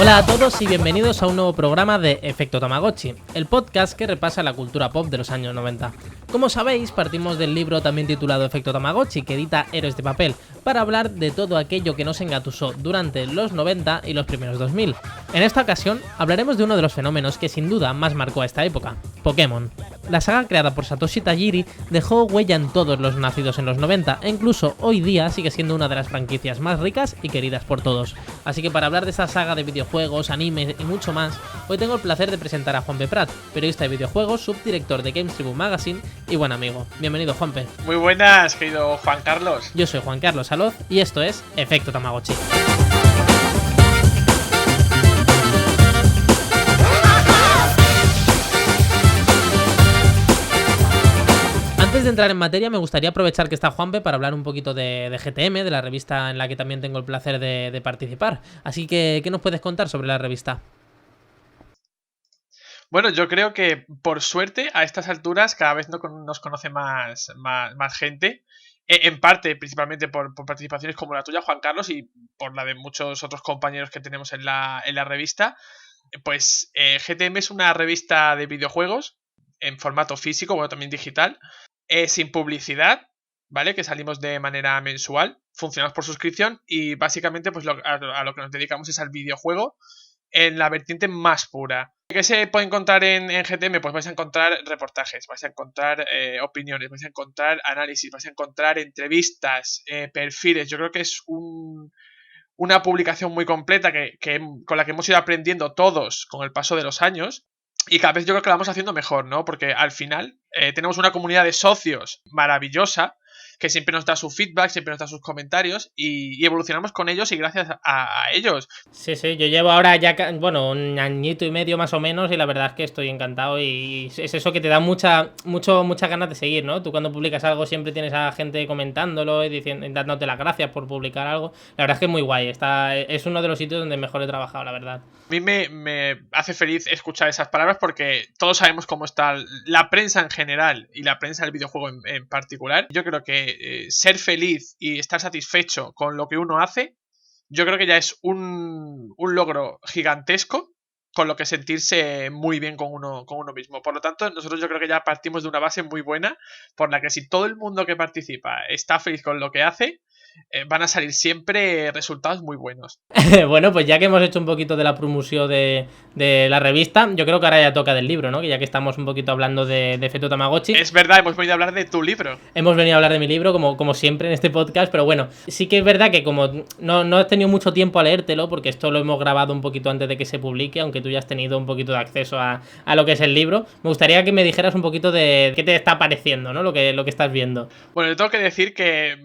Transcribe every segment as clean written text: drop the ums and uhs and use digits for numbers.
Hola a todos y bienvenidos a un nuevo programa de Efecto Tamagotchi, el podcast que repasa la cultura pop de los años 90. Como sabéis, partimos del libro también titulado Efecto Tamagotchi, que edita Héroes de Papel, para hablar de todo aquello que nos engatusó durante los 90 y los primeros 2000. En esta ocasión, hablaremos de uno de los fenómenos que sin duda más marcó a esta época, Pokémon. La saga creada por Satoshi Tajiri dejó huella en todos los nacidos en los 90 e incluso hoy día sigue siendo una de las franquicias más ricas y queridas por todos. Así que para hablar de esta saga de videojuegos, animes y mucho más, hoy tengo el placer de presentar a Juanpe Prat, periodista de videojuegos, subdirector de Games Tribune Magazine y buen amigo. Bienvenido, Juanpe. Muy buenas, querido Juan Carlos. Yo soy Juan Carlos Aloz y esto es Efecto Tamagotchi. Antes de entrar en materia, me gustaría aprovechar que está Juanpe para hablar un poquito de GTM, de la revista en la que también tengo el placer de participar. Así que, ¿qué nos puedes contar sobre la revista? Bueno, yo creo que, por suerte, a estas alturas cada vez nos conoce más gente. En parte, principalmente por participaciones como la tuya, Juan Carlos, y por la de muchos otros compañeros que tenemos en la revista. Pues GTM es una revista de videojuegos en formato físico, bueno, también digital, sin publicidad, ¿vale? Que salimos de manera mensual, funcionamos por suscripción y básicamente pues a lo que nos dedicamos es al videojuego en la vertiente más pura. ¿Qué se puede encontrar en GTM? Pues vais a encontrar reportajes, vais a encontrar opiniones, vais a encontrar análisis, vais a encontrar entrevistas, perfiles. Yo creo que es una publicación muy completa con la que hemos ido aprendiendo todos con el paso de los años. Y cada vez yo creo que la vamos haciendo mejor, ¿no? Porque al final tenemos una comunidad de socios maravillosa que siempre nos da su feedback, siempre nos da sus comentarios y evolucionamos con ellos y gracias a ellos. Sí, yo llevo ahora ya, un añito y medio más o menos y la verdad es que estoy encantado y es eso que te da muchas ganas de seguir, ¿no? Tú cuando publicas algo siempre tienes a gente comentándolo y dándote las gracias por publicar algo. La verdad es que es muy guay, es uno de los sitios donde mejor he trabajado, la verdad. A mí me hace feliz escuchar esas palabras porque todos sabemos cómo está la prensa en general y la prensa del videojuego en particular. Yo creo que ser feliz y estar satisfecho con lo que uno hace, yo creo que ya es un logro gigantesco con lo que sentirse muy bien con uno mismo. Por lo tanto, nosotros yo creo que ya partimos de una base muy buena por la que si todo el mundo que participa está feliz con lo que hace, van a salir siempre resultados muy buenos. Bueno, pues ya que hemos hecho un poquito de la promoción de la revista, yo creo que ahora ya toca del libro, ¿no? Que ya que estamos un poquito hablando de Efecto Tamagotchi. Es verdad, hemos venido a hablar de tu libro. Hemos venido a hablar de mi libro, como siempre en este podcast, pero bueno, sí que es verdad que como no has tenido mucho tiempo a leértelo, porque esto lo hemos grabado un poquito antes de que se publique, aunque tú ya has tenido un poquito de acceso a lo que es el libro, me gustaría que me dijeras un poquito de qué te está pareciendo, ¿no? Lo que estás viendo. Bueno, yo tengo que decir que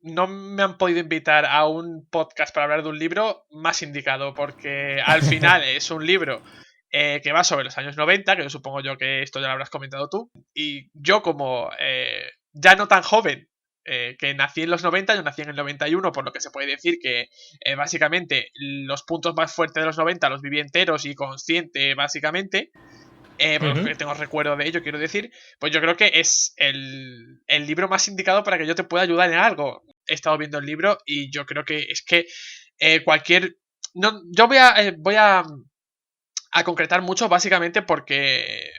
no me han podido invitar a un podcast para hablar de un libro más indicado, porque al final es un libro que va sobre los años 90, que yo supongo yo que esto ya lo habrás comentado tú, y yo como ya no tan joven, que nací en los 90, yo nací en el 91, por lo que se puede decir que básicamente los puntos más fuertes de los 90 los viví enteros y consciente básicamente. Porque tengo recuerdo de ello, quiero decir, pues yo creo que es el libro más indicado para que yo te pueda ayudar en algo. He estado viendo el libro y yo creo que es que yo voy a concretar mucho básicamente porque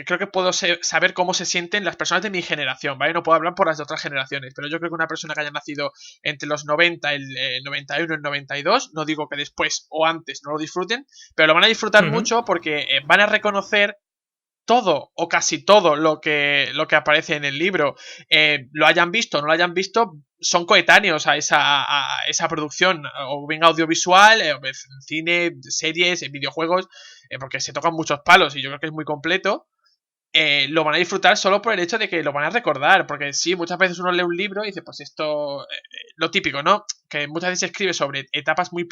creo que puedo saber cómo se sienten las personas de mi generación, ¿vale? No puedo hablar por las de otras generaciones, pero yo creo que una persona que haya nacido entre los 90, el 91 y el 92, no digo que después o antes no lo disfruten, pero lo van a disfrutar mucho porque van a reconocer todo o casi todo lo que aparece en el libro, lo hayan visto o no lo hayan visto, son coetáneos a esa producción, o bien audiovisual, cine, series, videojuegos, porque se tocan muchos palos y yo creo que es muy completo. Lo van a disfrutar solo por el hecho de que lo van a recordar, porque sí, muchas veces uno lee un libro y dice, pues esto, lo típico, ¿no? Que muchas veces se escribe sobre etapas muy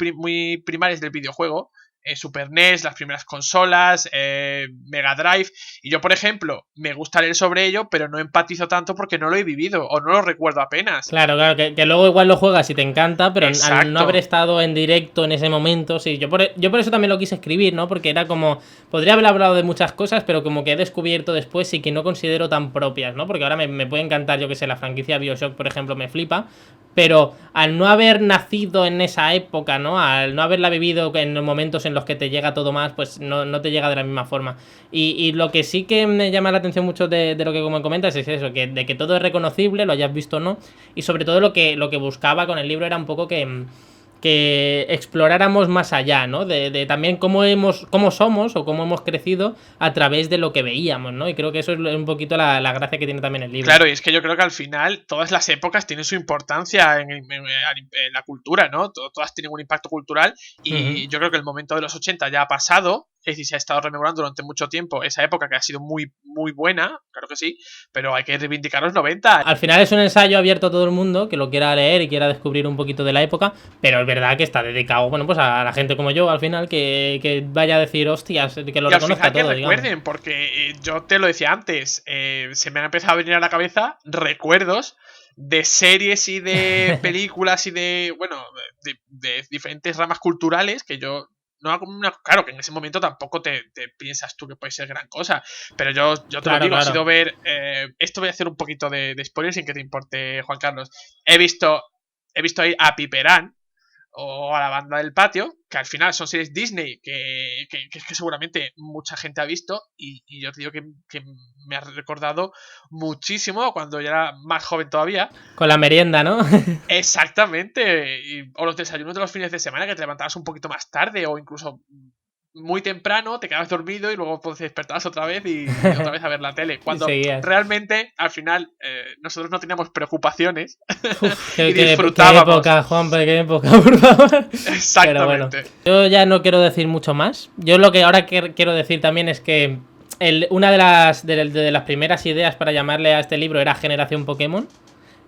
primarias del videojuego, Super NES, las primeras consolas, Mega Drive, y yo, por ejemplo, me gusta leer sobre ello, pero no empatizo tanto porque no lo he vivido o no lo recuerdo apenas. Claro, que luego igual lo juegas y te encanta, pero Exacto. Al no haber estado en directo en ese momento, sí, yo por eso también lo quise escribir, ¿no? Porque era como, podría haber hablado de muchas cosas, pero como que he descubierto después y que no considero tan propias, ¿no? Porque ahora me puede encantar, yo que sé, la franquicia BioShock, por ejemplo, me flipa, pero al no haber nacido en esa época, ¿no? Al no haberla vivido en los momentos en los que te llega todo más, pues no te llega de la misma forma. Y lo que sí que me llama la atención mucho de lo que como comentas es eso, de que todo es reconocible, lo hayas visto o no, y sobre todo lo que buscaba con el libro era un poco que exploráramos más allá, ¿no? De también cómo somos o cómo hemos crecido a través de lo que veíamos, ¿no? Y creo que eso es un poquito la gracia que tiene también el libro. Claro, y es que yo creo que al final todas las épocas tienen su importancia en la cultura, ¿no? Todas tienen un impacto cultural y yo creo que el momento de los 80 ya ha pasado. Es decir, se ha estado rememorando durante mucho tiempo esa época que ha sido muy, muy buena, claro que sí, pero hay que reivindicar los 90. Al final es un ensayo abierto a todo el mundo que lo quiera leer y quiera descubrir un poquito de la época, pero es verdad que está dedicado, bueno, pues a la gente como yo, al final, que vaya a decir, hostias, que lo reconozca todo, que recuerden, porque yo te lo decía antes, se me han empezado a venir a la cabeza recuerdos de series y de películas y de, bueno, de diferentes ramas culturales que yo... claro, que en ese momento tampoco te piensas tú que puede ser gran cosa. Pero yo te lo digo, ha sido ver. Esto voy a hacer un poquito de spoiler sin que te importe, Juan Carlos. He visto ahí a Piperán o a la banda del patio, que al final son series Disney que seguramente mucha gente ha visto. Y yo te digo que me ha recordado muchísimo cuando yo era más joven todavía. Con la merienda, ¿no? Exactamente. O los desayunos de los fines de semana, que te levantabas un poquito más tarde o incluso muy temprano, te quedabas dormido y luego pues, te despertabas otra vez y otra vez a ver la tele. Cuando realmente, al final, nosotros no teníamos preocupaciones. Y disfrutábamos. Qué época, Juanpe, qué época, por favor. Exactamente. Bueno, yo ya no quiero decir mucho más. Yo lo que ahora quiero decir también es que una de las primeras ideas para llamarle a este libro era Generación Pokémon.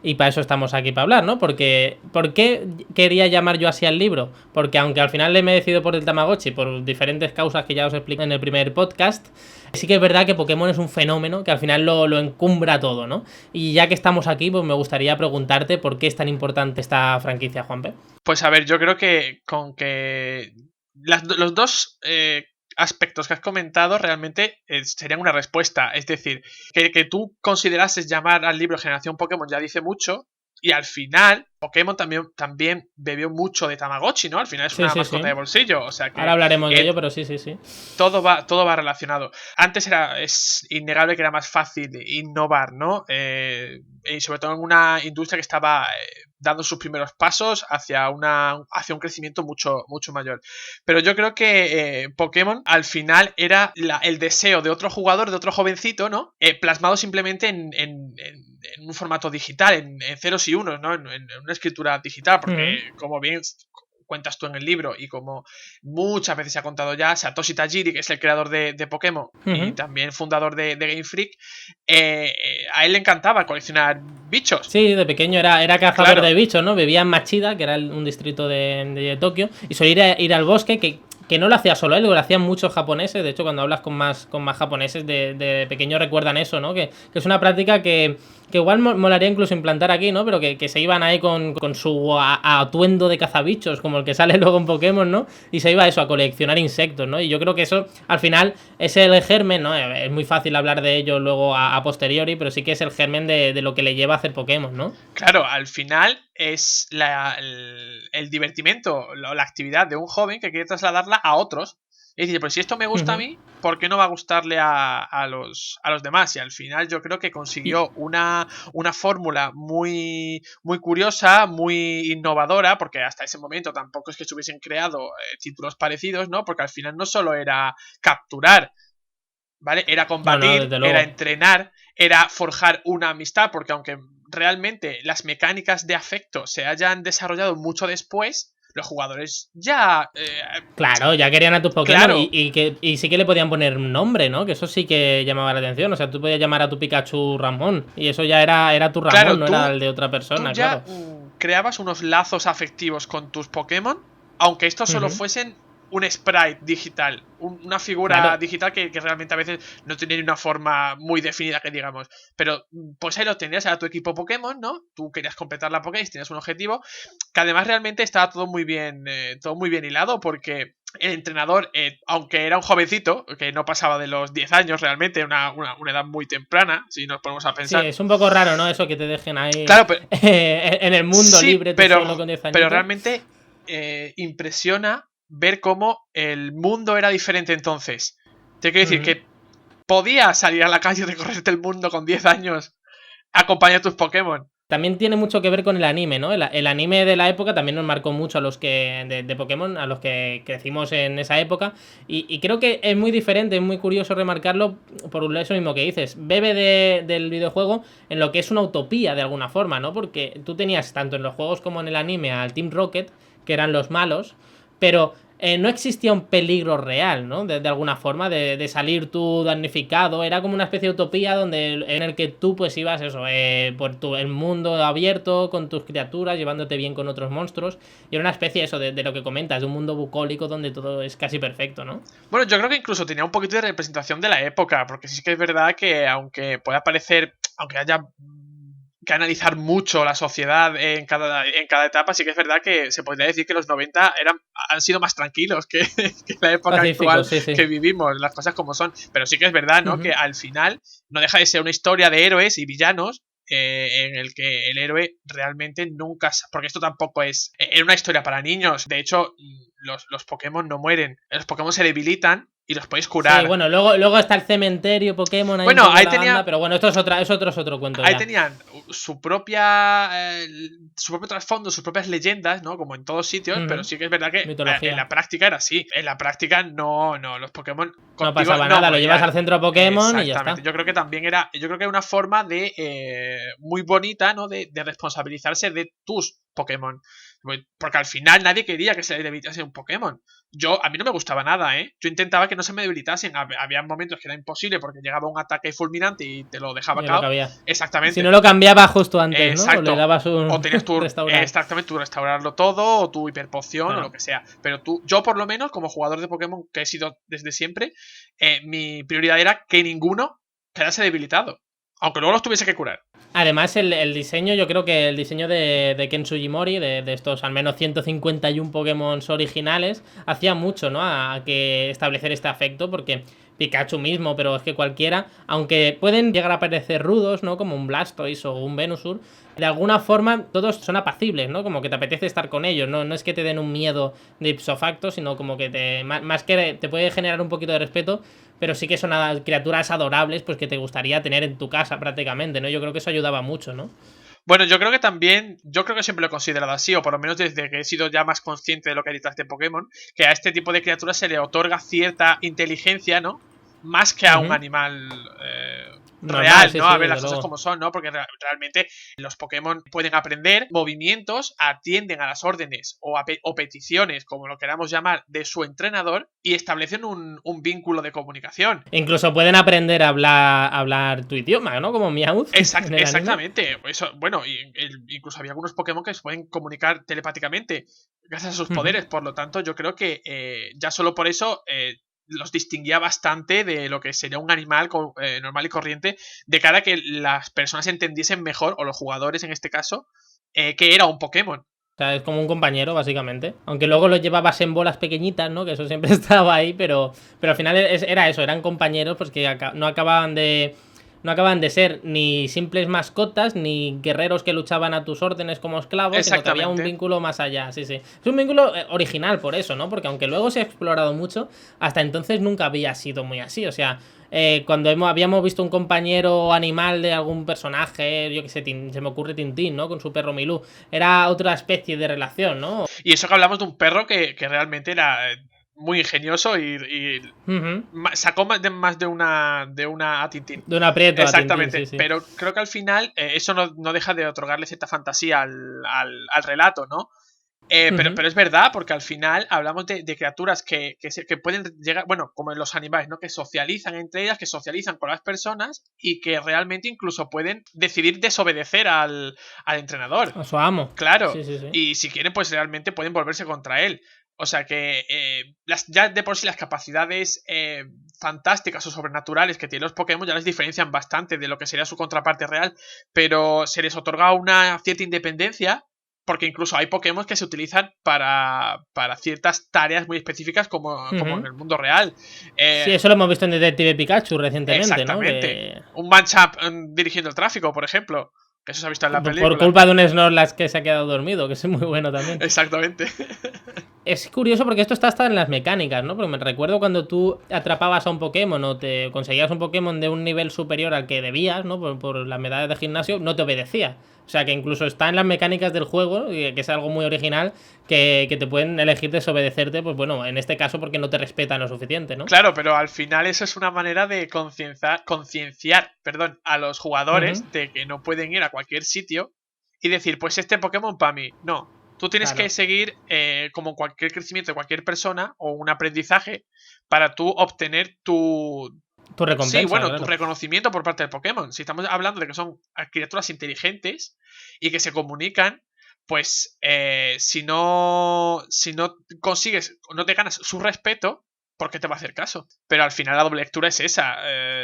Y para eso estamos aquí, para hablar, ¿no? Porque ¿por qué quería llamar yo así al libro? Porque aunque al final me he decidido por el Tamagotchi, por diferentes causas que ya os expliqué en el primer podcast, sí que es verdad que Pokémon es un fenómeno que al final lo encumbra todo, ¿no? Y ya que estamos aquí, pues me gustaría preguntarte por qué es tan importante esta franquicia, Juanpe. Pues a ver, yo creo que con que los dos... aspectos que has comentado realmente serían una respuesta. Es decir, que tú considerases llamar al libro Generación Pokémon ya dice mucho. Y al final, Pokémon también bebió mucho de Tamagotchi, ¿no? Al final es una mascota de bolsillo. O sea que ahora hablaremos de ello, pero sí. Todo va relacionado. Antes es innegable que era más fácil innovar, ¿no? Y sobre todo en una industria que estaba dando sus primeros pasos hacia un crecimiento mucho, mucho mayor. Pero yo creo que Pokémon al final era el deseo de otro jugador, de otro jovencito, ¿no? Plasmado simplemente en un formato digital, en ceros y unos, ¿no? En una escritura digital, porque como bien cuentas tú en el libro y como muchas veces se ha contado ya, Satoshi Tajiri, que es el creador de Pokémon y también fundador de Game Freak, a él le encantaba coleccionar bichos. Sí, de pequeño era cazador de bichos, ¿no? Vivía en Machida, que era un distrito de Tokio, y solía ir al bosque, que no lo hacía solo él, lo hacían muchos japoneses. De hecho, cuando hablas con más japoneses de pequeño recuerdan eso, ¿no? Que es una práctica que igual molaría incluso implantar aquí, ¿no? Pero que se iban ahí con su atuendo de cazabichos, como el que sale luego en Pokémon, ¿no? Y se iba a coleccionar insectos, ¿no? Y yo creo que eso, al final, es el germen, ¿no? Es muy fácil hablar de ello luego a posteriori, pero sí que es el germen de lo que le lleva a hacer Pokémon, ¿no? Claro, al final es el divertimento, la actividad de un joven que quiere trasladarla a otros. Es decir, pues si esto me gusta a mí, ¿por qué no va a gustarle a los demás? Y al final yo creo que consiguió una fórmula muy, muy curiosa, muy innovadora, porque hasta ese momento tampoco es que se hubiesen creado títulos parecidos, ¿no? Porque al final no solo era capturar, ¿vale? Era combatir, era entrenar, era forjar una amistad, porque aunque realmente las mecánicas de afecto se hayan desarrollado mucho después, los jugadores ya... claro, ya querían a tus Pokémon, claro. y sí que le podían poner un nombre, ¿no? Que eso sí que llamaba la atención. O sea, tú podías llamar a tu Pikachu Ramón, y eso ya era tu Ramón, claro, no era el de otra persona, tú ya creabas unos lazos afectivos con tus Pokémon, aunque estos solo fuesen un sprite digital, una figura digital que realmente a veces no tenía ni una forma muy definida, que digamos. Pero pues ahí lo tenías, era tu equipo Pokémon, ¿no? Tú querías completar la Pokédex, tenías un objetivo, que además realmente estaba todo muy bien hilado, porque el entrenador, aunque era un jovencito, que no pasaba de los 10 años realmente, una edad muy temprana, si nos ponemos a pensar. Sí, es un poco raro, ¿no? Eso que te dejen ahí, claro, pero, en el mundo libre, pero, solo con 10 años. Pero realmente impresiona ver cómo el mundo era diferente entonces. Te quiero decir que podías salir a la calle y recorrerte el mundo con 10 años, acompañar a tus Pokémon. También tiene mucho que ver con el anime, ¿no? El anime de la época también nos marcó mucho a los que de Pokémon, a los que crecimos en esa época. Y creo que es muy diferente, es muy curioso remarcarlo por eso mismo que dices. Bebe del videojuego en lo que es una utopía de alguna forma, ¿no? Porque tú tenías tanto en los juegos como en el anime al Team Rocket, que eran los malos, pero no existía un peligro real, ¿no? De alguna forma, de salir tú damnificado. Era como una especie de utopía en el que tú pues ibas eso, por el mundo abierto, con tus criaturas, llevándote bien con otros monstruos. Y era una especie eso de lo que comentas, de un mundo bucólico donde todo es casi perfecto, ¿no? Bueno, yo creo que incluso tenía un poquito de representación de la época, porque sí que es verdad que aunque pueda parecer, aunque haya que analizar mucho la sociedad en cada etapa, sí que es verdad que se podría decir que los 90 han sido más tranquilos que la época Pacífico, actual sí. que vivimos, las cosas como son. Pero sí que es verdad, ¿no? Que al final no deja de ser una historia de héroes y villanos en el que el héroe realmente nunca... Porque esto tampoco es... Era una historia para niños. De hecho, los Pokémon no mueren. Los Pokémon se debilitan y los podéis curar. Sí, bueno, luego está el cementerio Pokémon ahí bueno, ahí la tenía, banda, pero bueno, esto es otro cuento. Ahí ya. tenían su propio trasfondo, sus propias leyendas, ¿no? Como en todos sitios, pero sí que es verdad que en la práctica era así. En la práctica no, los Pokémon no pasaba nada, lo llevas al centro Pokémon y ya está. Yo creo que también era una forma de muy bonita, ¿no? De responsabilizarse de tus Pokémon. Porque al final nadie quería que se le debilitase un Pokémon. A mí no me gustaba nada, ¿eh? Yo intentaba que no se me debilitasen. Había momentos que era imposible porque llegaba un ataque fulminante y te lo dejaba cao. Exactamente. Si no lo cambiaba justo antes, exacto, ¿no? O le dabas un o tenías tu restaurar. Exactamente, tu restaurarlo todo, o tu hiperpoción, o lo que sea. Pero yo por lo menos, como jugador de Pokémon que he sido desde siempre, mi prioridad era que ninguno quedase debilitado. Aunque luego los tuviese que curar. Además, el diseño, yo creo que el diseño de Ken Sugimori, de estos al menos 151 Pokémon originales, hacía mucho, ¿no? A que establecer este afecto, porque Pikachu mismo, pero es que cualquiera, aunque pueden llegar a parecer rudos, ¿no? Como un Blastoise o un Venusaur, de alguna forma todos son apacibles, ¿no? Como que te apetece estar con ellos, no es que te den un miedo de ipso facto, sino como que más que te puede generar un poquito de respeto, pero sí que son criaturas adorables, pues que te gustaría tener en tu casa prácticamente, ¿no? Yo creo que eso ayudaba mucho, ¿no? Bueno, yo creo que siempre lo he considerado así, o por lo menos desde que he sido ya más consciente de lo que hay detrás de Pokémon, que a este tipo de criaturas se le otorga cierta inteligencia, ¿no? Más que a un animal real, ¿no? A ver las cosas como son, ¿no? Porque realmente los Pokémon pueden aprender movimientos, atienden a las órdenes o peticiones, como lo queramos llamar, de su entrenador y establecen un vínculo de comunicación. Incluso pueden aprender a hablar tu idioma, ¿no? Como Meowth. Exactamente. Eso, bueno, incluso había algunos Pokémon que se pueden comunicar telepáticamente gracias a sus poderes. Por lo tanto, yo creo que ya solo por eso los distinguía bastante de lo que sería un animal normal y corriente, de cara a que las personas entendiesen mejor, o los jugadores en este caso, que era un Pokémon. O sea, es como un compañero, básicamente. Aunque luego lo llevabas en bolas pequeñitas, ¿no? Que eso siempre estaba ahí, pero al final era eso, eran compañeros pues que no acababan de ser ni simples mascotas, ni guerreros que luchaban a tus órdenes como esclavos, sino que había un vínculo más allá, sí. Es un vínculo original por eso, ¿no? Porque aunque luego se ha explorado mucho, hasta entonces nunca había sido muy así, o sea... cuando habíamos visto un compañero animal de algún personaje, yo que sé, se me ocurre Tintín, ¿no? Con su perro Milú. Era otra especie de relación, ¿no? Y eso que hablamos de un perro que realmente era muy ingenioso y sacó más de una a Tintín. De un aprieto exactamente, a Tintín, sí. Pero creo que al final eso no deja de otorgarle cierta fantasía al relato, ¿no? Pero es verdad, porque al final hablamos de criaturas que pueden llegar, bueno, como en los animales, ¿no? Que socializan entre ellas, que socializan con las personas y que realmente incluso pueden decidir desobedecer al entrenador. A su amo. Claro. Sí. Y si quieren, pues realmente pueden volverse contra él. O sea que ya de por sí las capacidades fantásticas o sobrenaturales que tienen los Pokémon ya les diferencian bastante de lo que sería su contraparte real, pero se les otorga una cierta independencia. Porque incluso hay Pokémon que se utilizan para ciertas tareas muy específicas como en el mundo real. Sí, eso lo hemos visto en Detective Pikachu recientemente, exactamente, ¿no? Un Manchap dirigiendo el tráfico, por ejemplo. Que eso se ha visto en la película. Por culpa de un Snorlax que se ha quedado dormido, que es muy bueno también. Exactamente. Es curioso porque esto está hasta en las mecánicas, ¿no? Porque me recuerdo cuando tú atrapabas a un Pokémon o te conseguías un Pokémon de un nivel superior al que debías, ¿no? Por las medallas de gimnasio, no te obedecía. O sea que incluso está en las mecánicas del juego, que es algo muy original, que te pueden elegir desobedecerte, pues bueno, en este caso porque no te respetan lo suficiente, ¿no? Claro, pero al final eso es una manera de concienciar, a los jugadores de que no pueden ir a cualquier sitio y decir, pues este Pokémon para mí. No, tú tienes que seguir como cualquier crecimiento de cualquier persona o un aprendizaje para tú obtener tu recompensa. Sí, bueno, claro. Tu reconocimiento por parte del Pokémon. Si estamos hablando de que son criaturas inteligentes y que se comunican, pues si no consigues, no te ganas su respeto, ¿por qué te va a hacer caso? Pero al final la doble lectura es esa.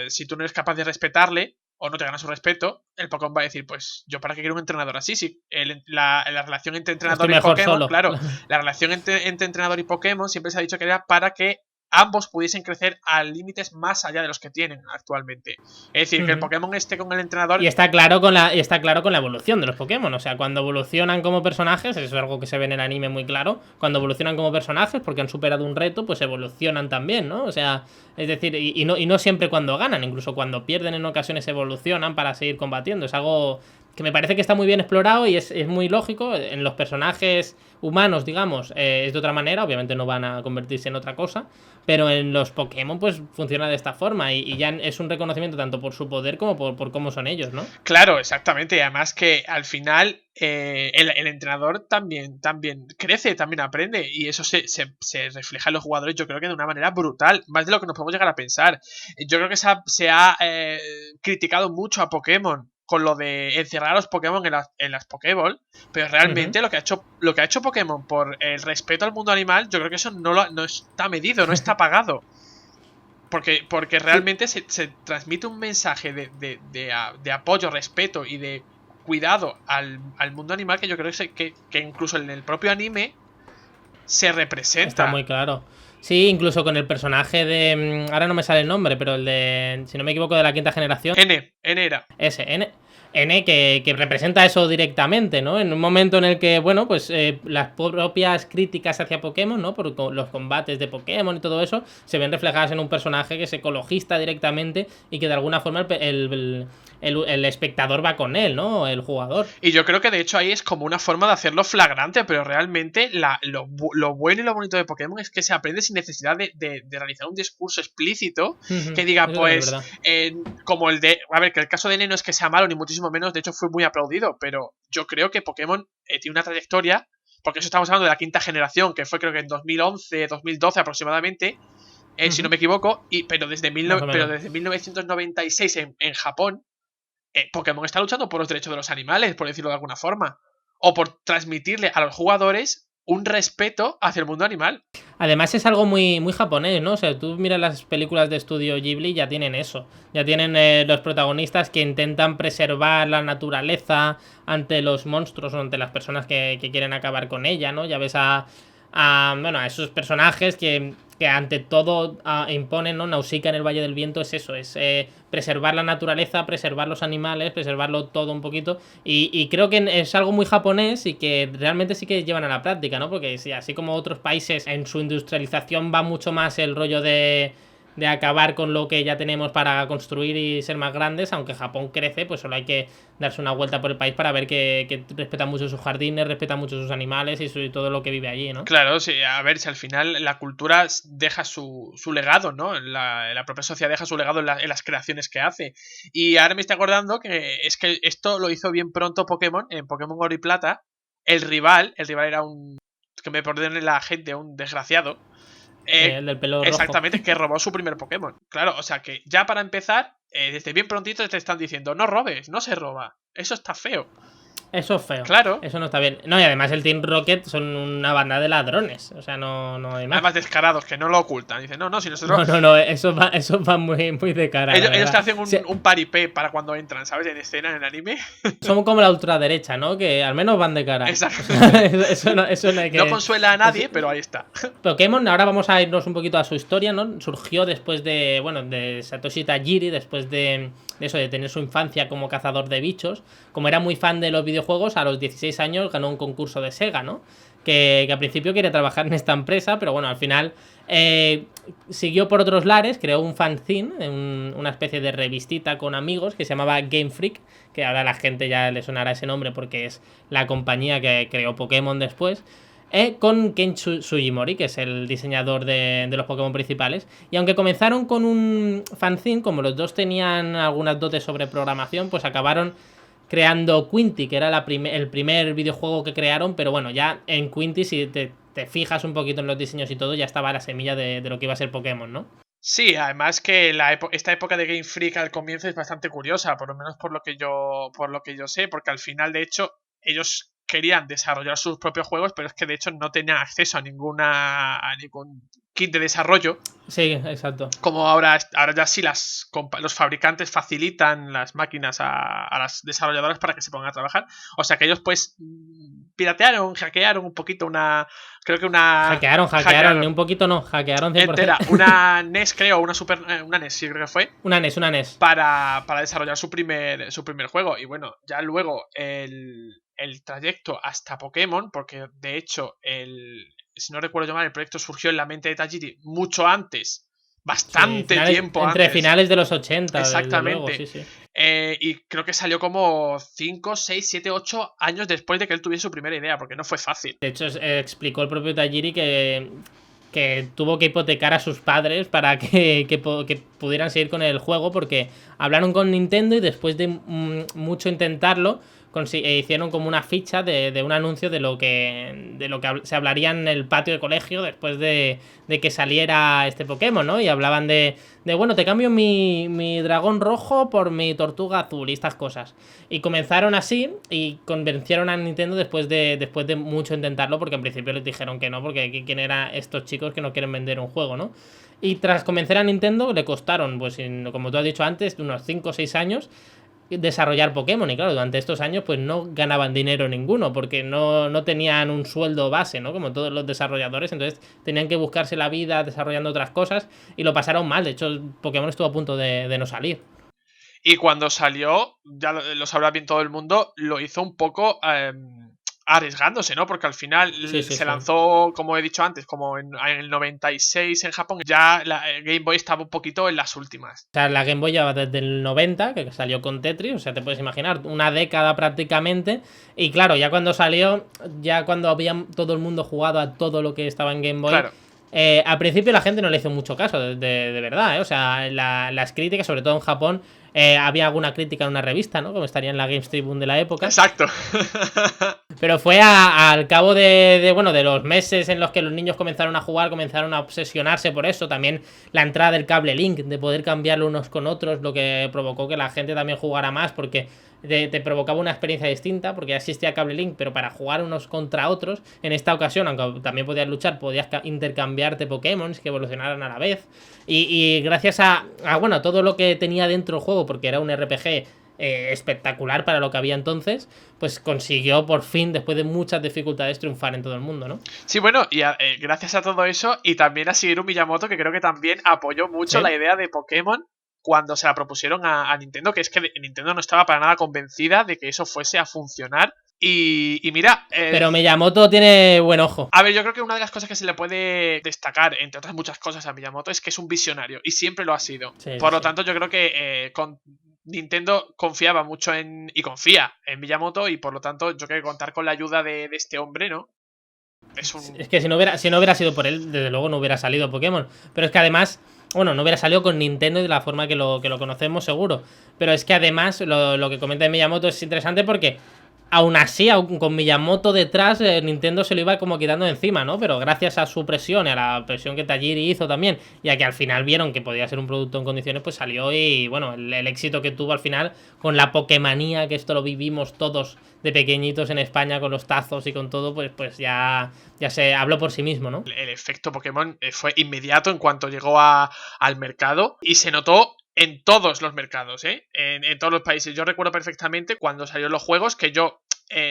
Si tú no eres capaz de respetarle o no te ganas su respeto, el Pokémon va a decir, pues yo para qué quiero un entrenador así. Sí, la relación entre entrenador y Pokémon, solo. Claro, la relación entre entrenador y Pokémon siempre se ha dicho que era para que ambos pudiesen crecer a límites más allá de los que tienen actualmente. Es decir, que el Pokémon esté con el entrenador. Y está claro con la evolución de los Pokémon. O sea, cuando evolucionan como personajes, eso es algo que se ve en el anime muy claro. Cuando evolucionan como personajes, porque han superado un reto, pues evolucionan también, ¿no? O sea, es decir, y no siempre cuando ganan, incluso cuando pierden en ocasiones evolucionan para seguir combatiendo. Es algo que me parece que está muy bien explorado y es muy lógico. En los personajes humanos, digamos, es de otra manera, obviamente no van a convertirse en otra cosa, pero en los Pokémon pues funciona de esta forma y ya es un reconocimiento tanto por su poder como por cómo son ellos, ¿no? Claro, exactamente, y además que al final el entrenador también crece, también aprende y eso se refleja en los jugadores, yo creo que de una manera brutal, más de lo que nos podemos llegar a pensar. Yo creo que se ha criticado mucho a Pokémon con lo de encerrar a los Pokémon en las Pokéball, pero realmente lo que ha hecho Pokémon por el respeto al mundo animal, yo creo que eso no está medido, no está pagado. Porque realmente se transmite un mensaje de apoyo, respeto y de cuidado al mundo animal que yo creo que incluso en el propio anime se representa. Está muy claro. Sí, incluso con el personaje de... Ahora no me sale el nombre, pero el de... Si no me equivoco, de la quinta generación. N era. Ese, N que representa eso directamente, ¿no? En un momento en el que, bueno, pues las propias críticas hacia Pokémon, ¿no? Por los combates de Pokémon y todo eso, se ven reflejadas en un personaje que es ecologista directamente y que de alguna forma el espectador va con él, ¿no? El jugador. Y yo creo que de hecho ahí es como una forma de hacerlo flagrante, pero realmente lo bueno y lo bonito de Pokémon es que se aprende sin necesidad de realizar un discurso explícito que diga, pues, como el de... A ver, que el caso de N no es que sea malo, ni muchísimo menos, de hecho fue muy aplaudido, pero yo creo que Pokémon tiene una trayectoria, porque eso estamos hablando de la quinta generación, que fue creo que en 2011, 2012 aproximadamente, si no me equivoco, pero desde 1996 en Japón, Pokémon está luchando por los derechos de los animales, por decirlo de alguna forma. O por transmitirle a los jugadores un respeto hacia el mundo animal. Además es algo muy, muy japonés, ¿no? O sea, tú miras las películas de estudio Ghibli, ya tienen eso. Ya tienen los protagonistas que intentan preservar la naturaleza ante los monstruos o ante las personas que quieren acabar con ella, ¿no? Ya ves a esos personajes que ante todo imponen, ¿no? Nausicaa en el Valle del Viento es eso, es preservar la naturaleza, preservar los animales, preservarlo todo un poquito y creo que es algo muy japonés y que realmente sí que llevan a la práctica, ¿no? Porque sí, así como otros países en su industrialización va mucho más el rollo de acabar con lo que ya tenemos para construir y ser más grandes, aunque Japón crece, pues solo hay que darse una vuelta por el país para ver que respeta mucho sus jardines, respeta mucho sus animales y todo lo que vive allí, ¿no? Claro, sí, a ver, si al final la cultura deja su legado, ¿no? La propia sociedad deja su legado en las creaciones que hace. Y ahora me estoy acordando que es que esto lo hizo bien pronto Pokémon, en Pokémon Oro y Plata. El rival era que me perdone la gente, un desgraciado. El del pelo rojo. Exactamente, que robó su primer Pokémon. Claro, o sea que ya para empezar, desde bien prontito te están diciendo, no robes, no se roba. Eso está feo. Eso es feo. Claro. Eso no está bien. No, y además el Team Rocket son una banda de ladrones. O sea, no hay más. Además descarados, que no lo ocultan. Dicen, no, si nosotros... No, eso va muy, muy de cara. Ellos te hacen un paripé para cuando entran, ¿sabes? En escena, en el anime. Son como la ultraderecha, ¿no? Que al menos van de cara. Exacto. Eso no hay que... No consuela a nadie, pero ahí está. Pokémon, ahora vamos a irnos un poquito a su historia, ¿no? Surgió después de, bueno, de Satoshi Tajiri, después de eso, de tener su infancia como cazador de bichos. Como era muy fan de los videojuegos, a los 16 años ganó un concurso de Sega, ¿no? Que al principio quería trabajar en esta empresa, pero bueno, al final siguió por otros lares, creó un fanzine, una especie de revistita con amigos que se llamaba Game Freak, que ahora a la gente ya le sonará ese nombre porque es la compañía que creó Pokémon después. Con Ken Sugimori, que es el diseñador de los Pokémon principales. Y aunque comenzaron con un fanzine, como los dos tenían algunas dotes sobre programación, pues acabaron creando Quinty, que era el primer videojuego que crearon. Pero bueno, ya en Quinty, si te fijas un poquito en los diseños y todo, ya estaba la semilla de lo que iba a ser Pokémon, ¿no? Sí, además que esta época de Game Freak al comienzo es bastante curiosa, por lo menos por lo que yo sé, porque al final, de hecho, ellos querían desarrollar sus propios juegos, pero es que de hecho no tenían acceso a ningún kit de desarrollo. Sí, exacto. Como ahora ya sí los fabricantes facilitan las máquinas a las desarrolladoras para que se pongan a trabajar. O sea que ellos pues hackearon un poquito creo que una... Hackearon, ni un poquito no, hackearon 100%. Entera, una NES creo, una NES sí creo que fue. Una NES. Para desarrollar su primer juego. Y bueno, ya luego el trayecto hasta Pokémon, porque de hecho si no recuerdo mal, el proyecto surgió en la mente de Tajiri mucho antes, bastante tiempo entre antes. finales de los 80. Exactamente. Luego, sí. Y creo que salió como 5, 6, 7, 8 años después de que él tuviese su primera idea, porque no fue fácil. De hecho, explicó el propio Tajiri que tuvo que hipotecar a sus padres para que pudieran seguir con el juego, porque hablaron con Nintendo y después de mucho intentarlo hicieron como una ficha de un anuncio de lo que se hablaría en el patio de colegio después de que saliera este Pokémon, ¿no? Y hablaban de bueno, te cambio mi dragón rojo por mi tortuga azul y estas cosas. Y comenzaron así y convencieron a Nintendo después de mucho intentarlo, porque en principio les dijeron que no, porque quién eran estos chicos que no quieren vender un juego, ¿no? Y tras convencer a Nintendo le costaron, pues como tú has dicho antes, unos 5 o 6 años desarrollar Pokémon. Y claro, durante estos años pues no ganaban dinero ninguno, porque no tenían un sueldo base, ¿no? Como todos los desarrolladores, entonces tenían que buscarse la vida desarrollando otras cosas y lo pasaron mal. De hecho, Pokémon estuvo a punto de no salir. Y cuando salió, ya lo sabrá bien todo el mundo, lo hizo un poco arriesgándose, ¿no? Porque al final se lanzó, como he dicho antes, como en el 96 en Japón. Ya la Game Boy estaba un poquito en las últimas. O sea, la Game Boy ya va desde el 90, que salió con Tetris, o sea, te puedes imaginar, una década prácticamente. Y claro, ya cuando salió, ya cuando había todo el mundo jugado a todo lo que estaba en Game Boy, claro. Al principio la gente no le hizo mucho caso, de verdad, ¿eh? O sea, las críticas, sobre todo en Japón, había alguna crítica en una revista, ¿no? Como estaría en la Games Tribune de la época. Exacto. Pero fue al cabo de los meses en los que los niños comenzaron a jugar, comenzaron a obsesionarse por eso. También la entrada del cable Link, de poder cambiarlo unos con otros, lo que provocó que la gente también jugara más, porque te provocaba una experiencia distinta, porque ya existía cable Link, pero para jugar unos contra otros, en esta ocasión, aunque también podías luchar, podías intercambiarte Pokémon que evolucionaran a la vez. Y gracias a bueno, todo lo que tenía dentro el juego, porque era un RPG espectacular para lo que había entonces, pues consiguió por fin, después de muchas dificultades, triunfar en todo el mundo, ¿no? Sí, bueno, y gracias a todo eso, y también a Shigeru Miyamoto, que creo que también apoyó mucho la idea de Pokémon cuando se la propusieron a Nintendo, que es que Nintendo no estaba para nada convencida de que eso fuese a funcionar. Y mira... pero Miyamoto tiene buen ojo. A ver, yo creo que una de las cosas que se le puede destacar, entre otras muchas cosas, a Miyamoto es que es un visionario, y siempre lo ha sido. Por lo tanto, yo creo que con Nintendo confiaba mucho y confía en Miyamoto, y por lo tanto yo creo que contar con la ayuda de este hombre, ¿no? Es que si no hubiera sido por él, desde luego no hubiera salido Pokémon. Pero es que además, bueno, no hubiera salido con Nintendo de la forma que lo conocemos seguro. Pero es que además lo que comenta Miyamoto es interesante porque Aún así, con Miyamoto detrás, Nintendo se lo iba como quitando de encima, ¿no? Pero gracias a su presión y a la presión que Tajiri hizo también, y a que al final vieron que podía ser un producto en condiciones, pues salió y, bueno, el éxito que tuvo al final con la Pokémonía, que esto lo vivimos todos de pequeñitos en España con los tazos y con todo, pues ya se habló por sí mismo, ¿no? El efecto Pokémon fue inmediato en cuanto llegó al mercado y se notó en todos los mercados, ¿eh? En todos los países. Yo recuerdo perfectamente cuando salieron los juegos que yo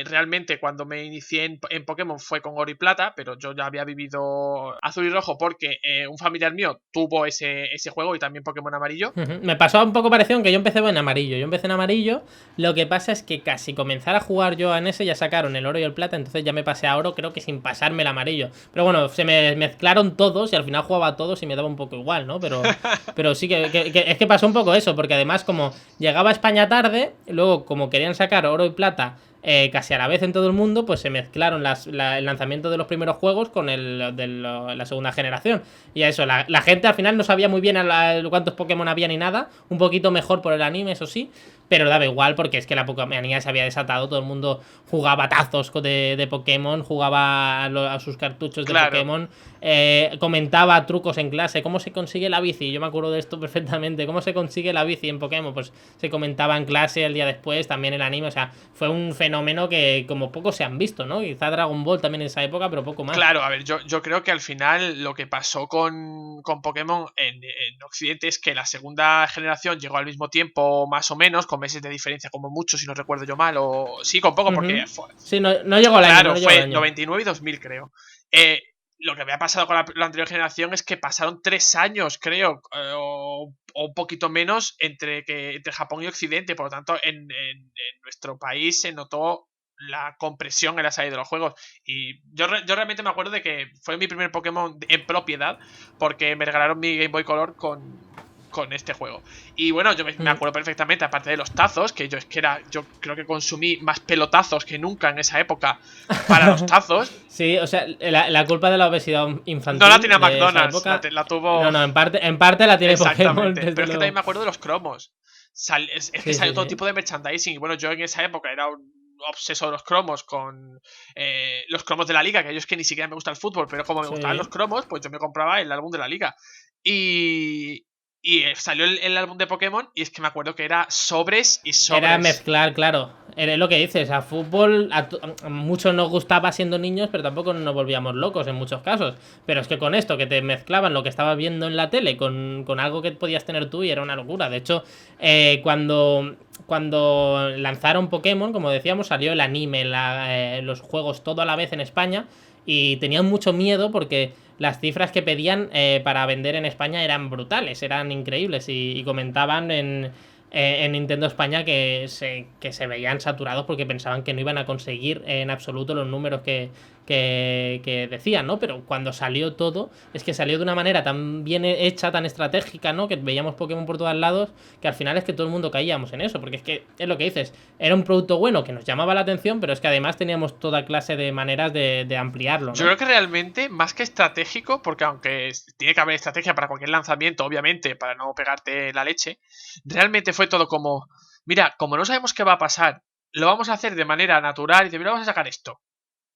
realmente cuando me inicié en Pokémon fue con Oro y Plata, pero yo ya había vivido Azul y Rojo porque un familiar mío tuvo ese juego y también Pokémon Amarillo. Me pasó un poco parecido, aunque yo empecé en amarillo. Yo empecé en amarillo, lo que pasa es que casi comenzar a jugar yo en ese ya sacaron el Oro y el Plata, entonces ya me pasé a Oro, creo que sin pasarme el amarillo. Pero bueno, se me mezclaron todos y al final jugaba a todos y me daba un poco igual, ¿no? Pero sí que es que pasó un poco eso, porque además como llegaba a España tarde, luego como querían sacar Oro y Plata casi a la vez en todo el mundo, pues se mezclaron el lanzamiento de los primeros juegos con el de la segunda generación. Y a eso, la gente al final no sabía muy bien cuántos Pokémon había ni nada. Un poquito mejor por el anime, eso sí. Pero daba igual porque es que la Pokémonía se había desatado. Todo el mundo jugaba tazos de Pokémon, jugaba a sus cartuchos de Pokémon. Comentaba trucos en clase. ¿Cómo se consigue la bici? Yo me acuerdo de esto perfectamente. ¿Cómo se consigue la bici en Pokémon? Pues se comentaba en clase el día después, también el anime. O sea, fue un fenómeno que como pocos se han visto, ¿no? Quizá Dragon Ball también en esa época, pero poco más. Claro, a ver, yo creo que al final lo que pasó con Pokémon en Occidente es que la segunda generación llegó al mismo tiempo, más o menos, con meses de diferencia como mucho, si no recuerdo yo mal, o sí, con poco, porque sí, no llegó al año. Claro, no fue al año. 99 y 2000, creo. Lo que había pasado con la anterior generación es que pasaron 3 años, creo, o un poquito menos entre Japón y Occidente. Por lo tanto, en nuestro país se notó la compresión en la salida de los juegos. Y yo realmente me acuerdo de que fue mi primer Pokémon en propiedad, porque me regalaron mi Game Boy Color con este juego. Y bueno, yo me acuerdo perfectamente, aparte de los tazos, que yo creo que consumí más pelotazos que nunca en esa época para los tazos. Sí, o sea, la culpa de la obesidad infantil. No la tiene McDonald's, la tuvo. No, en parte la tiene Pokémon. Pero es que también me acuerdo de los cromos. Es que salió todo tipo de merchandising. Y bueno, yo en esa época era un obseso de los cromos con los cromos de la liga, que ellos que ni siquiera me gusta el fútbol, pero como me gustaban los cromos, pues yo me compraba el álbum de la liga. Y salió el álbum de Pokémon y es que me acuerdo que era sobres y sobres. Era mezclar, claro. Era lo que dices, a fútbol a muchos nos gustaba siendo niños, pero tampoco nos volvíamos locos en muchos casos. Pero es que con esto, que te mezclaban lo que estabas viendo en la tele con algo que podías tener tú y era una locura. De hecho, cuando lanzaron Pokémon, como decíamos, salió el anime, los juegos todo a la vez en España y tenían mucho miedo porque las cifras que pedían para vender en España eran brutales, eran increíbles y comentaban en Nintendo España que se veían saturados porque pensaban que no iban a conseguir en absoluto los números que decían, ¿no? Pero cuando salió todo, es que salió de una manera tan bien hecha, tan estratégica, ¿no? Que veíamos Pokémon por todos lados, que al final es que todo el mundo caíamos en eso, porque es que es lo que dices, era un producto bueno que nos llamaba la atención, pero es que además teníamos toda clase de maneras de ampliarlo, ¿no? Yo creo que realmente, más que estratégico, porque aunque tiene que haber estrategia para cualquier lanzamiento, obviamente, para no pegarte la leche, realmente fue todo como, mira, como no sabemos qué va a pasar, lo vamos a hacer de manera natural y de mira, vamos a sacar esto.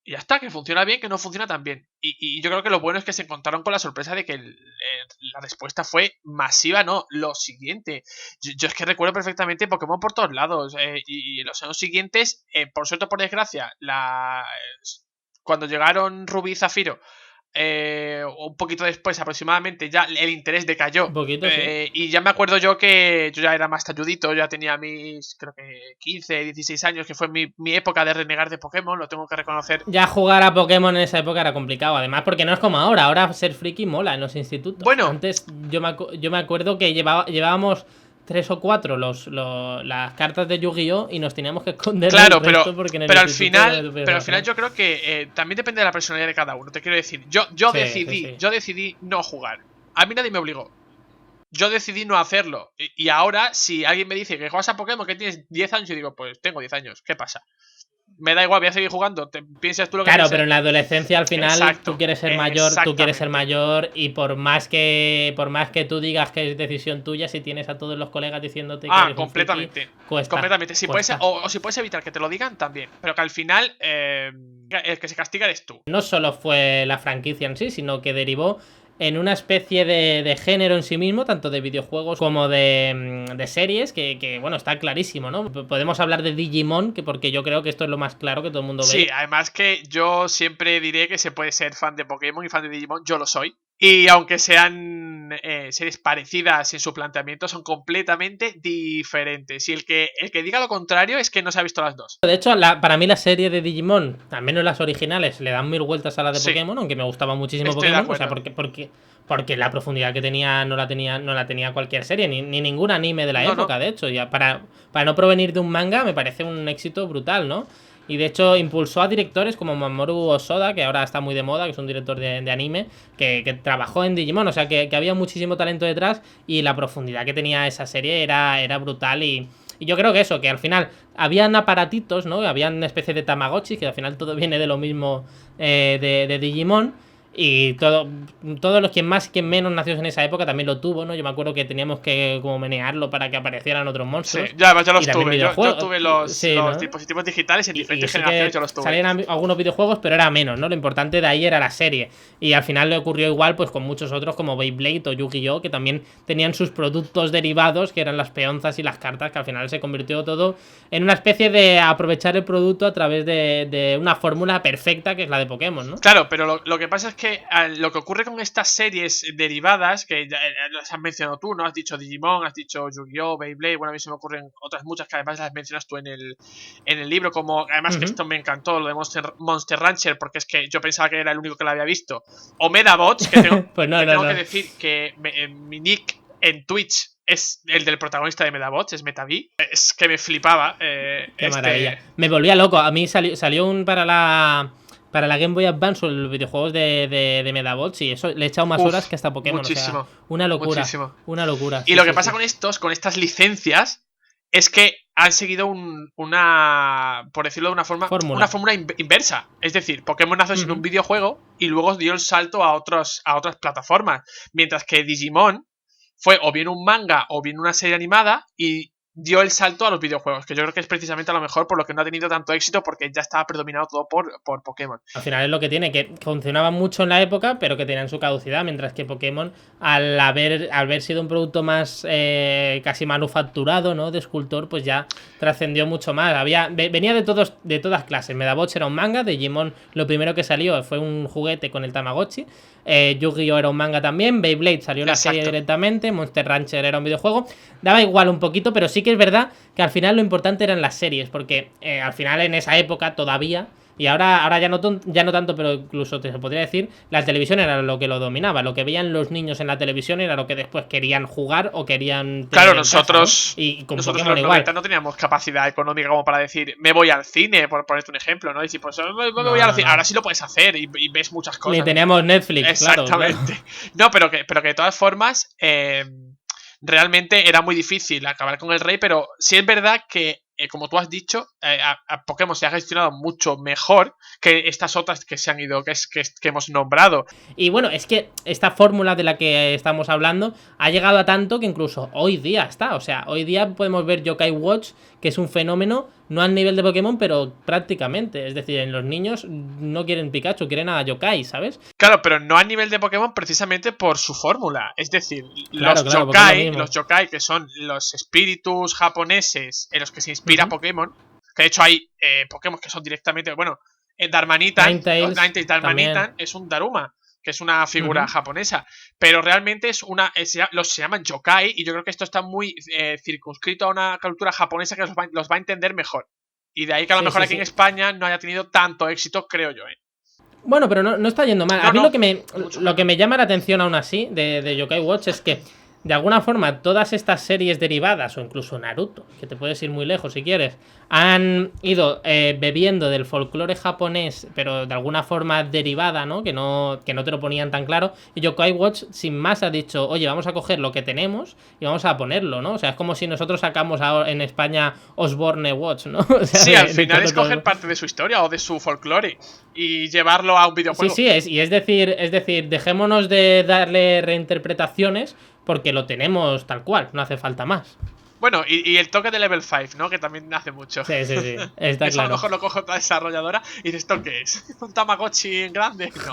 Y ya está, que funciona bien, que no funciona tan bien. Y yo creo que lo bueno es que se encontraron con la sorpresa de que la respuesta fue masiva, no, lo siguiente. Yo es que recuerdo perfectamente Pokémon por todos lados. Y en los años siguientes, por suerte o por desgracia, cuando llegaron Rubí y Zafiro, un poquito después aproximadamente, ya el interés decayó. Un poquito, sí. Y ya me acuerdo yo que yo ya era más talludito, ya tenía mis, creo que 15, 16 años, que fue mi época de renegar de Pokémon, lo tengo que reconocer. Ya jugar a Pokémon en esa época era complicado, además porque no es como ahora ser friki mola en los institutos. Bueno, antes yo me acuerdo que llevábamos 3 o 4 las cartas de Yu-Gi-Oh! Y nos teníamos que esconder. Claro, pero al final yo creo que también depende de la personalidad de cada uno. Te quiero decir, yo decidí no jugar. A mí nadie me obligó. Yo decidí no hacerlo. Y ahora, si alguien me dice que juegas a Pokémon, que tienes 10 años, yo digo, pues tengo 10 años, ¿qué pasa? me da igual, voy a seguir jugando, piensas tú lo que Claro, pienses. pero en la adolescencia al final Exacto, tú quieres ser mayor y por más que tú digas que es decisión tuya, si tienes a todos los colegas diciéndote que eres un friki, cuesta. Completamente. Si cuesta. o si puedes evitar que te lo digan, también. Pero que al final el que se castiga eres tú. No solo fue la franquicia en sí, sino que derivó en una especie de género en sí mismo, tanto de videojuegos como de series, que bueno, está clarísimo, ¿no? Podemos hablar de Digimon, porque yo creo que esto es lo más claro que todo el mundo ve. Sí, además que yo siempre diré que se puede ser fan de Pokémon y fan de Digimon, yo lo soy. Y aunque sean series parecidas en su planteamiento, son completamente diferentes. Y el que diga lo contrario es que no se ha visto las dos. De hecho, para mí la serie de Digimon, al menos las originales, le dan mil vueltas a la de Pokémon, aunque me gustaba muchísimo Pokémon. O sea, porque la profundidad que tenía no la tenía cualquier serie, ni ningún anime de la época, de hecho. Ya para no provenir de un manga, me parece un éxito brutal, ¿no? Y de hecho impulsó a directores como Mamoru Hosoda, que ahora está muy de moda, que es un director de anime, que trabajó en Digimon, o sea que había muchísimo talento detrás y la profundidad que tenía esa serie era brutal y yo creo que eso, que al final habían aparatitos, ¿no? Habían una especie de Tamagotchi, que al final todo viene de lo mismo de Digimon. Y todos los quien más, quien menos nació en esa época también lo tuvo, ¿no? Yo me acuerdo que teníamos que como menearlo para que aparecieran otros monstruos. Sí, ya los tuve. Yo tuve los dispositivos digitales en diferentes generaciones, yo los tuve. Salían algunos videojuegos, pero era menos, ¿no? Lo importante de ahí era la serie. Y al final le ocurrió igual pues con muchos otros como Beyblade o Yu-Gi-Oh, que también tenían sus productos derivados, que eran las peonzas y las cartas, que al final se convirtió todo en una especie de aprovechar el producto a través de una fórmula perfecta, que es la de Pokémon, ¿no? Claro, pero lo que pasa es que lo que ocurre con estas series derivadas, que ya las has mencionado tú, ¿no? Has dicho Digimon, has dicho Yu-Gi-Oh, Beyblade, bueno, a mí se me ocurren otras muchas que además las mencionas tú en el libro, como además que esto me encantó, lo de Monster Rancher, porque es que yo pensaba que era el único que lo había visto. O Medabots, que tengo, pues tengo que decir que mi nick en Twitch es el del protagonista de Medabots, es Metavi. Es que me flipaba. Qué maravilla. Me volvía loco. A mí salió un para la Game Boy Advance o los videojuegos de Medabots y eso le he echado más horas que hasta Pokémon. Muchísimo. O sea, una locura. Muchísimo. Una locura. Y lo que pasa con estas licencias, es que han seguido por decirlo de una forma, una fórmula inversa. Es decir, Pokémon nació sin un videojuego y luego dio el salto a otras plataformas. Mientras que Digimon fue o bien un manga o bien una serie animada y dio el salto a los videojuegos, que yo creo que es precisamente a lo mejor por lo que no ha tenido tanto éxito, porque ya estaba predominado todo por Pokémon. Al final es lo que tiene, que funcionaba mucho en la época, pero que tenían su caducidad, mientras que Pokémon, al haber sido un producto más casi manufacturado, ¿no? De escultor, pues ya trascendió mucho más. Venía de todas clases. Medabots era un manga, Digimon lo primero que salió fue un juguete con el Tamagotchi. Yu-Gi-Oh era un manga también, Beyblade salió la serie directamente, Monster Rancher era un videojuego, daba igual un poquito, pero sí que es verdad que al final lo importante eran las series, porque al final en esa época todavía, y ahora ya no tanto, pero incluso se podría decir, la televisión era lo que lo dominaba, lo que veían los niños en la televisión era lo que después querían jugar o querían tener. Claro, nosotros, casa, ¿no? Y con nosotros Pokémon en los 90 no teníamos capacidad económica como para decir, me voy al cine, por ponerte un ejemplo, ¿no? Y si pues me voy al cine, ahora sí lo puedes hacer y ves muchas cosas. Ni teníamos Netflix, exactamente. Claro. No, pero que de todas formas, realmente era muy difícil acabar con el rey, pero sí es verdad que, como tú has dicho, a Pokémon se ha gestionado mucho mejor que estas otras que se han ido, que hemos nombrado. Y bueno, es que esta fórmula de la que estamos hablando ha llegado a tanto que incluso hoy día está. O sea, hoy día podemos ver Yokai Watch, que es un fenómeno, no al nivel de Pokémon, pero prácticamente. Es decir, en los niños no quieren Pikachu, quieren a Yokai, ¿sabes? Claro, pero no a nivel de Pokémon precisamente por su fórmula. Es decir, los Yokai, que son los espíritus japoneses en los que se inspira Pokémon, que de hecho hay Pokémon que son directamente, bueno, Darmanitan, Ninetales Darmanitan es un Daruma, que es una figura japonesa, pero realmente se llaman yokai, y yo creo que esto está muy circunscrito a una cultura japonesa que los va a entender mejor. Y de ahí que a lo mejor aquí en España no haya tenido tanto éxito, creo yo. Bueno, pero no está yendo mal. A mí lo que me llama la atención aún así de Yokai Watch es que de alguna forma todas estas series derivadas, o incluso Naruto, que te puedes ir muy lejos si quieres, han ido bebiendo del folclore japonés, pero de alguna forma derivada, ¿no? Que no te lo ponían tan claro. Y Yokai Watch, sin más, ha dicho, oye, vamos a coger lo que tenemos y vamos a ponerlo, ¿no? O sea, es como si nosotros sacamos ahora en España Osborne Watch, ¿no? O sea, sí, al final es coger parte de su historia o de su folclore y llevarlo a un videojuego. Sí, es decir, dejémonos de darle reinterpretaciones porque lo tenemos tal cual, no hace falta más. Bueno, y el toque de Level 5, ¿no? Que también hace mucho. Sí, está Eso claro. a lo mejor lo coge otra desarrolladora y dices, ¿esto qué es? ¿Un Tamagotchi grande? No.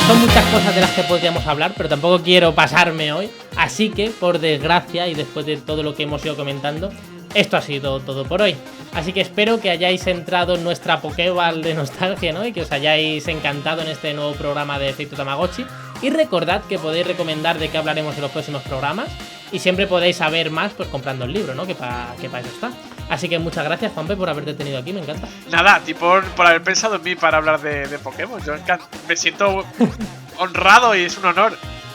Son muchas cosas de las que podríamos hablar, pero tampoco quiero pasarme hoy. Así que, por desgracia, y después de todo lo que hemos ido comentando, esto ha sido todo por hoy. Así que espero que hayáis entrado en nuestra Pokéball de nostalgia, ¿no? Y que os hayáis encantado en este nuevo programa de Efecto Tamagotchi. Y recordad que podéis recomendar de qué hablaremos en los próximos programas. Y siempre podéis saber más pues comprando el libro, ¿no? Que para eso está. Así que muchas gracias, Juanpe, por haberte tenido aquí, me encanta. Nada, a ti por haber pensado en mí para hablar de Pokémon. Yo me siento honrado y es un honor.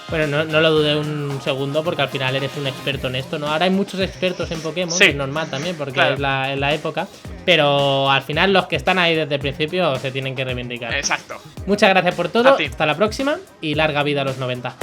Bueno, no lo dudé un segundo porque al final eres un experto en esto, ¿no? Ahora hay muchos expertos en Pokémon, sí, que es normal también porque claro, es la época. Pero al final los que están ahí desde el principio se tienen que reivindicar. Exacto. Muchas gracias por todo, hasta la próxima y larga vida a los 90.